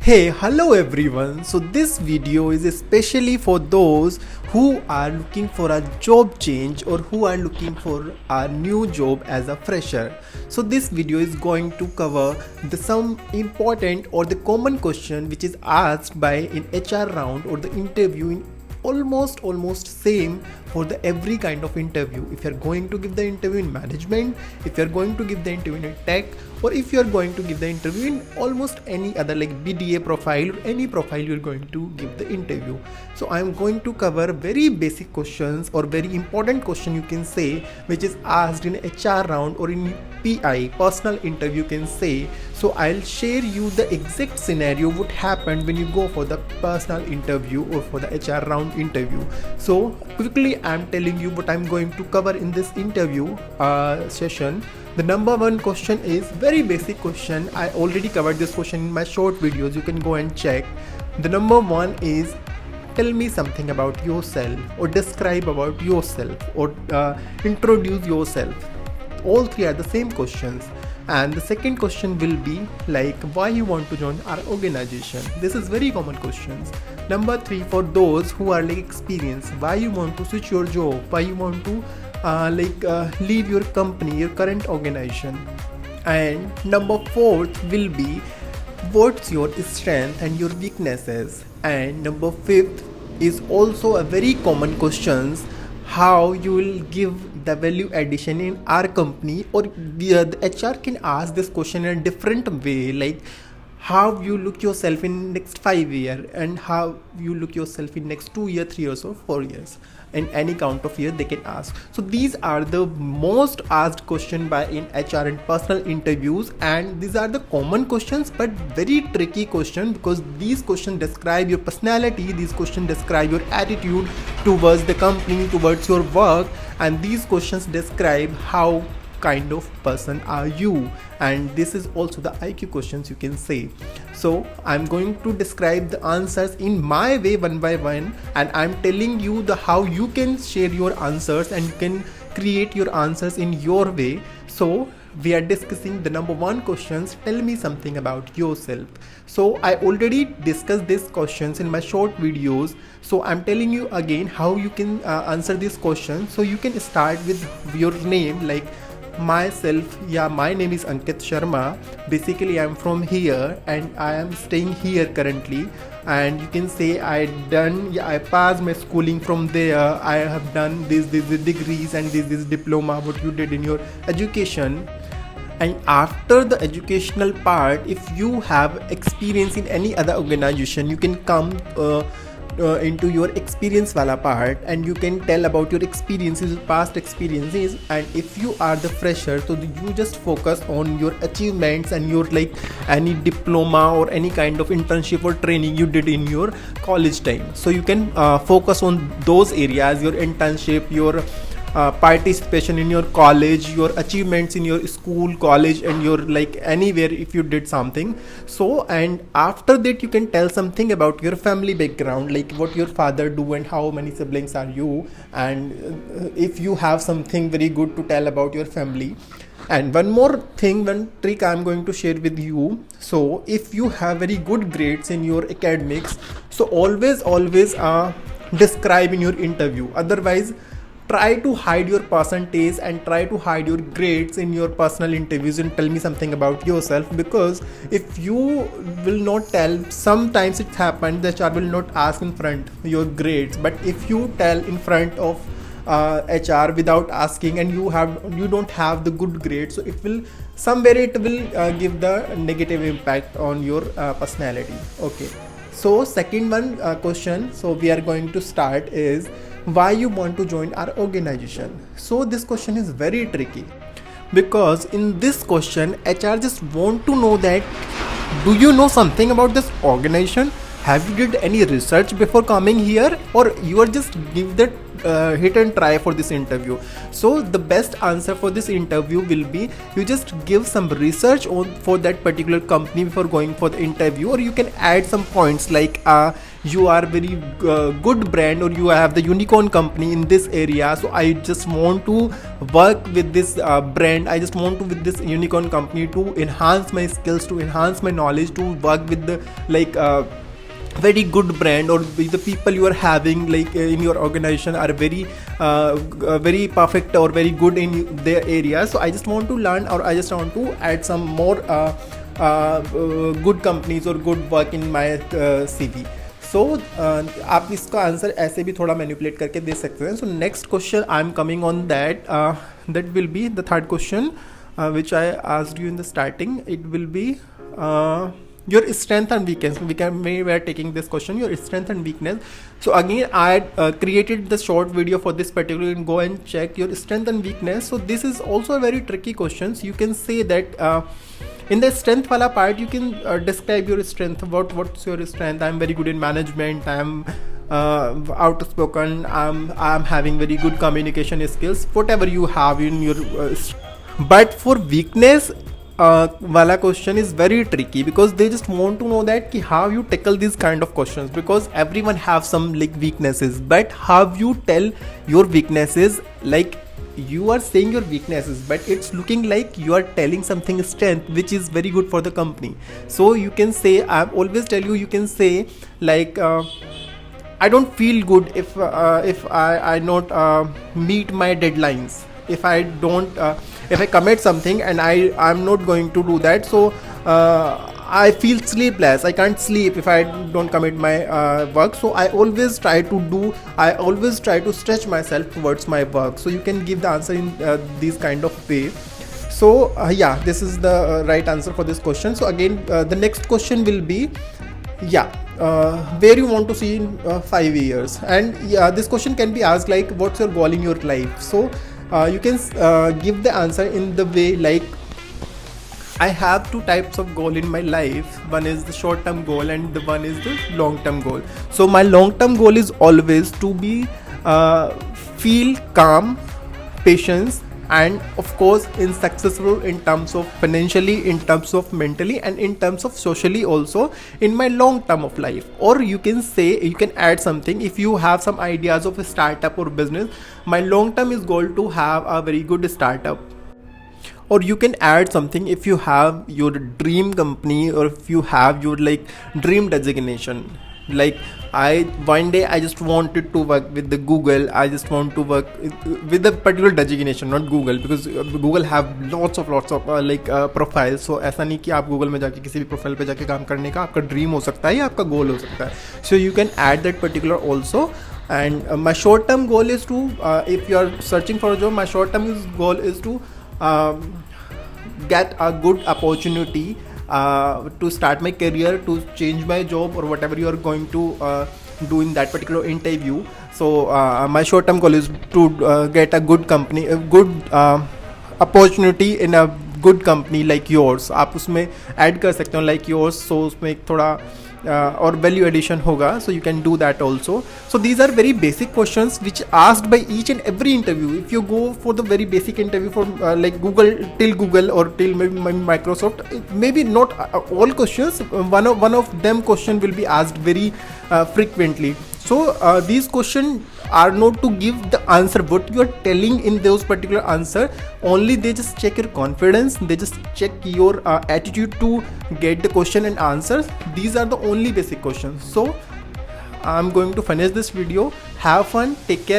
Hey, hello everyone. So this video is especially for those who are looking for a job change or who are looking for a new job as a fresher. So this video is going to cover some important or the common question which is asked by in HR round or the interview in almost same for the every kind of interview. If you're going to give the interview in management, if you're going to give the interview in tech, or if you're going to give the interview in almost any other like BDA profile or any profile you're going to give the interview. So I'm going to cover very basic questions or very important question you can say which is asked in HR round or in PI personal interview can say. So I'll share you the exact scenario what happened when you go for the personal interview or for the HR round interview. So quickly I'm telling you what I'm going to cover in this interview session. The number one question is very basic question. I already covered this question in my short videos. You can go and check. The number one is tell me something about yourself or describe about yourself or introduce yourself. All three are the same questions. And the second question will be like why you want to join our organization. This is very common questions. Number three, for those who are like experienced, why you want to switch your job, why you want to leave your company, your current organization. And number fourth will be what's your strength and your weaknesses. And number fifth is also a very common questions, how you will give the value addition in our company, or the HR can ask this question in a different way, like how you look yourself in next 5 years and how you look yourself in next 2 years, 3 years or 4 years. In any count of years they can ask. So these are the most asked question by in HR and personal interviews, and these are the common questions but very tricky question because these questions describe your personality, these questions describe your attitude towards the company, towards your work, and these questions describe how kind of person are you, and this is also the IQ questions you can say. So I'm going to describe the answers in my way one by one, and I'm telling you the how you can share your answers and you can create your answers in your way. So we are discussing the number one questions, tell me something about yourself. So I already discussed these questions in my short videos, so I'm telling you again how you can answer these questions. So you can start with your name, like myself. Yeah, my name is Ankit Sharma. Basically I'm from here and I am staying here currently. And you can say I passed my schooling from there. I have done these degrees and this diploma what you did in your education. And after the educational part, if you have experience in any other organization, you can come into your experience wala part, and you can tell about your experiences, past experiences. And if you are the fresher, so you just focus on your achievements and your like any diploma or any kind of internship or training you did in your college time. So you can focus on those areas, your internship, your participation in your college, your achievements in your school, college, and your like anywhere if you did something. So and after that you can tell something about your family background, like what your father do and how many siblings are you, and if you have something very good to tell about your family. And one more thing, one trick I'm going to share with you. So if you have very good grades in your academics, so always describe in your interview. Otherwise try to hide your percentage and try to hide your grades in your personal interviews and tell me something about yourself, because if you will not tell, sometimes it happens that HR will not ask in front your grades, but if you tell in front of HR without asking and you don't have the good grades, so it will somewhere it will give the negative impact on your personality. Okay, so second one question, so we are going to start is why you want to join our organization. So this question is very tricky because in this question HR just want to know that do you know something about this organization, have you did any research before coming here, or you are just give that hit and try for this interview. So the best answer for this interview will be, you just give some research on for that particular company before going for the interview, or you can add some points like you are very good brand, or you have the unicorn company in this area, so I just want to work with this brand, I just want to with this unicorn company to enhance my skills, to enhance my knowledge, to work with the very good brand, or the people you are having in your organization are very very perfect or very good in their area. So I just want to learn, or I just want to add some more good companies or good work in my CV. सो आप इसका answer ऐसे भी थोड़ा manipulate करके दे सकते हैं. So next question I am coming on that, that will be the third question which I asked you in the starting. It will be your strength and weakness. We were taking this question, your strength and weakness. So again, I created the short video for this particular. You can go and check your strength and weakness. So this is also a very tricky question. So you can say that in the strength wala part, you can describe your strength. What's your strength? I'm very good in management. I'm outspoken. I'm having very good communication skills. Whatever you have in your but for weakness wala question is very tricky, because they just want to know that ki how you tackle these kind of questions, because everyone have some weaknesses, but how you tell your weaknesses, like you are saying your weaknesses but it's looking like you are telling something strength which is very good for the company. So you can say, I always tell you, you can say like I don't feel good if I not meet my deadlines, if I don't if I commit something and I'm not going to do that, so I feel sleepless, I can't sleep if I don't commit my work. So I always try to stretch myself towards my work. So you can give the answer in this kind of way. So yeah, this is the right answer for this question. So again, the next question will be, where you want to see in 5 years. And yeah, this question can be asked like, what's your goal in your life? So you can give the answer in the way like, I have two types of goal in my life. One is the short term goal and the one is the long term goal. So my long term goal is always to be feel calm, patience, and of course in successful in terms of financially, in terms of mentally, and in terms of socially also in my long term of life. Or you can say, you can add something, if you have some ideas of a startup or business, my long term is goal to have a very good startup. Or you can add something, if you have your dream company, or if you have your dream designation, like one day I just wanted to work with the Google, I just want to work with a particular designation, not Google, because Google have lots of profiles. So ऐसा नहीं कि आप Google में जाके किसी भी profile पे जाके काम करने का आपका ड्रीम हो सकता है या आपका गोल हो सकता है. So you can add that particular also. And my short term goal is to if you are searching for a job, my short term goal is to get a good opportunity to start my career, to change my job, or whatever you are going to do in that particular interview. So my short term goal is to get a good company, a good opportunity in a good company like yours. आप उसमें add कर सकते हो like yours, so उसमें एक थोड़ा और value addition होगा. So you can do that also. So these are very basic questions which asked by each and every interview. If you go for the very basic interview for like Google or till maybe Microsoft, maybe not all questions, one of them question will be asked very frequently. So these questions are not to give the answer what you are telling in those particular answer, only they just check your confidence, they just check your attitude to get the question and answers. These are the only basic questions. So I'm going to finish this video. Have fun, take care.